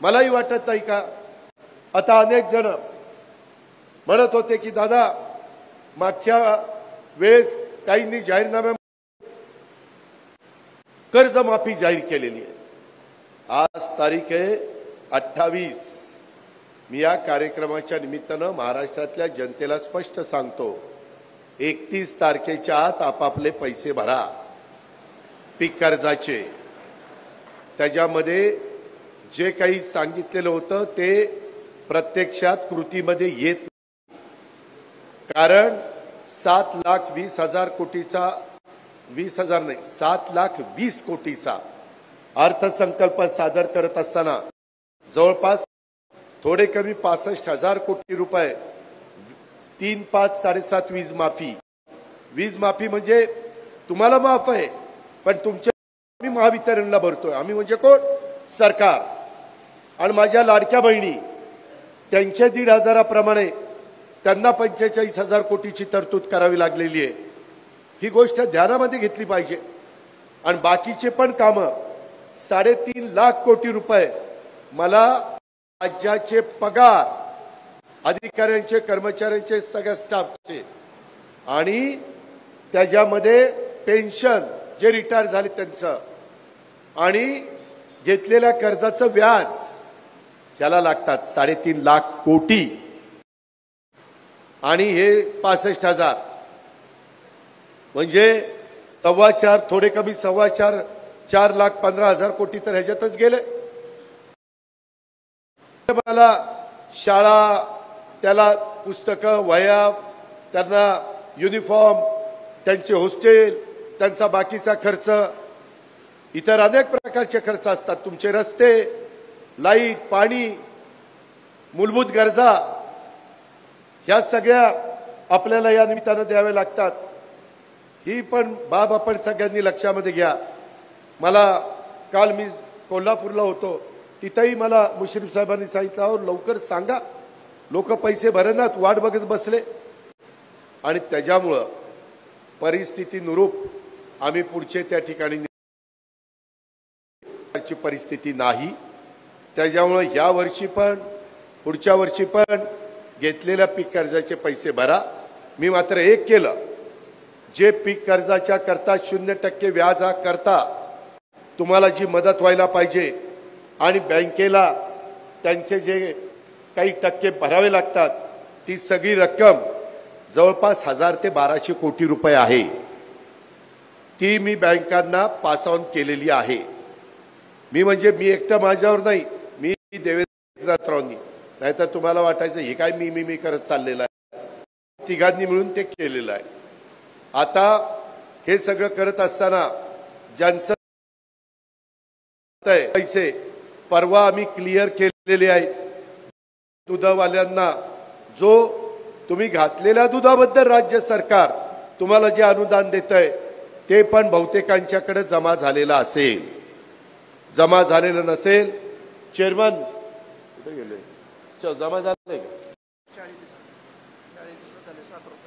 मलाही वाटत नाही का आता अनेक जण म्हणत होते की दादा मागच्या वेळेस काहींनी जाहीरनाम्या कर्जमाफी जाहीर केलेली आहे। आज तारीख आहे 28। मी या कार्यक्रमाच्या निमित्तानं महाराष्ट्रातल्या जनतेला स्पष्ट सांगतो, 31 तारखेच्या आत आपापले पैसे भरा पीक कर्जाचे। त्याच्यामध्ये जे काही सांगितलेलं होतं ते प्रत्यक्षात कृतीमध्ये येत नाही। कारण 7,20,000 कोटीचा 20,000 नाही 7,20,000 कोटीचा अर्थसंकल्प सादर करत असताना जवळपास थोडे कमी 65,000 कोटी रुपये 3, 5, 7.5 वीज माफी म्हणजे तुम्हाला माफ आहे, पण तुमच्या आम्ही महावितरणला भरतोय। आम्ही म्हणजे कोण? सरकार। आणि माझ्या लाडक्या बहिणी त्यांच्या 1,500 प्रमाणे त्यांना 45,000 कोटीची तरतूद करावी लागलेली आहे। ही गोष्ट ध्यानामध्ये घेतली पाहिजे। आणि बाकीचे पण कामं 3.5 लाख कोटी रुपये मला राज्याचे पगार अधिकाऱ्यांचे कर्मचाऱ्यांचे सगळ्या स्टाफचे आणि त्याच्यामध्ये पेन्शन जे रिटायर झाले त्यांचं आणि घेतलेल्या कर्जाचं व्याज त्याला लागतात 3.5 लाख कोटी आणि हे 65,000 म्हणजे 4.25 थोडे कमी 4,15,000 कोटी तर ह्याच्यातच गेले। मला शाळा त्याला पुस्तकं वह्या त्यांना युनिफॉर्म त्यांचे हॉस्टेल त्यांचा बाकीचा खर्च इतर अनेक प्रकारचे खर्च असतात। तुमचे रस्ते लाईट पाणी मूलभूत गरजा ह्या सगळ्या आपल्याला या निमित्तानं द्यावे लागतात। ही पण बाब आपण सगळ्यांनी लक्षामध्ये घ्या। मला काल मी कोल्हापूरला होतो, तिथेही मला मुश्रीफ साहेबांनी सांगितलं अहो लवकर सांगा, लोक पैसे भरनात वाट बघत बसले। आणि त्याच्यामुळं परिस्थितीनुरूप आम्ही पुढचे त्या ठिकाणी परिस्थिती नाही। त्याच्यामुळे या वर्षी पण पुढच्या वर्षी पण घेतलेल्या पीक कर्जाचे पैसे भरा। मी मात्र एक केलं, जे पीक कर्जाच्या करता 0% व्याज करता तुम्हाला जी मदत व्हायला पाहिजे आणि बँकेला त्यांचे जे काही टक्के भरावे लागतात ती सगळी रक्कम जवळपास 1,000 ते 1,200 कोटी रुपये आहे, ती मी बँकांना पास ऑन केलेली आहे। मी म्हणजे मी एकटा माझ्यावर नाही, मी देवेंद्र राऊतांनी, नाहीतर तुम्हाला वाटायचं हे काय मी करत चाललेलं आहे, तिघांनी मिळून ते केलेलं आहे। आता हे सगळं करत असताना ज्यांचं पैसे परवा आम्ही क्लिअर केलेले आहेत दुधावाल्यांना, जो तुम्ही घातलेल्या दुधाबद्दल राज्य सरकार तुम्हाला जे अनुदान देतंय ते पण बहुतेकांच्याकडे जमा झालेलं असेल, जमा झालेलं नसेल। चेअरमन कुठे गेले? जमा झाले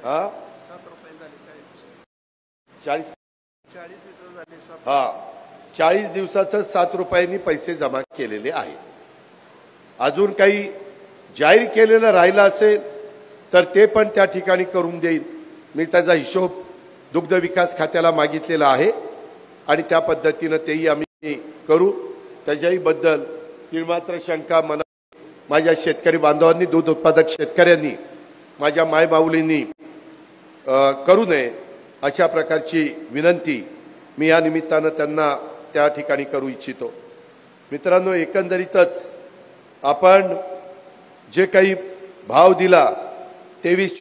हा 40 दिवसाचं 7 रुपयांनी पैसे जमा केलेले आहेत। अजून काही जाहीर केलेलं राहिलं असेल तर ते पण त्या ठिकाणी करून देईन। मी त्याचा हिशोब दुग्ध विकास खात्याला मागितलेला आहे आणि त्या पद्धतीनं तेही आम्ही करू। त्याच्याही बद्दल तीळमात्र शंका मनात माझ्या शेतकरी बांधवांनी दूध उत्पादक शेतकऱ्यांनी माझ्या मायबाऊलींनी करू नये अशा प्रकारची विनंती मी या निमित्तानं त्यांना त्या ठिकाणी करू इच्छितो। मित्रांनो, एकंदरीतच आपण जे काही भाव दिला 23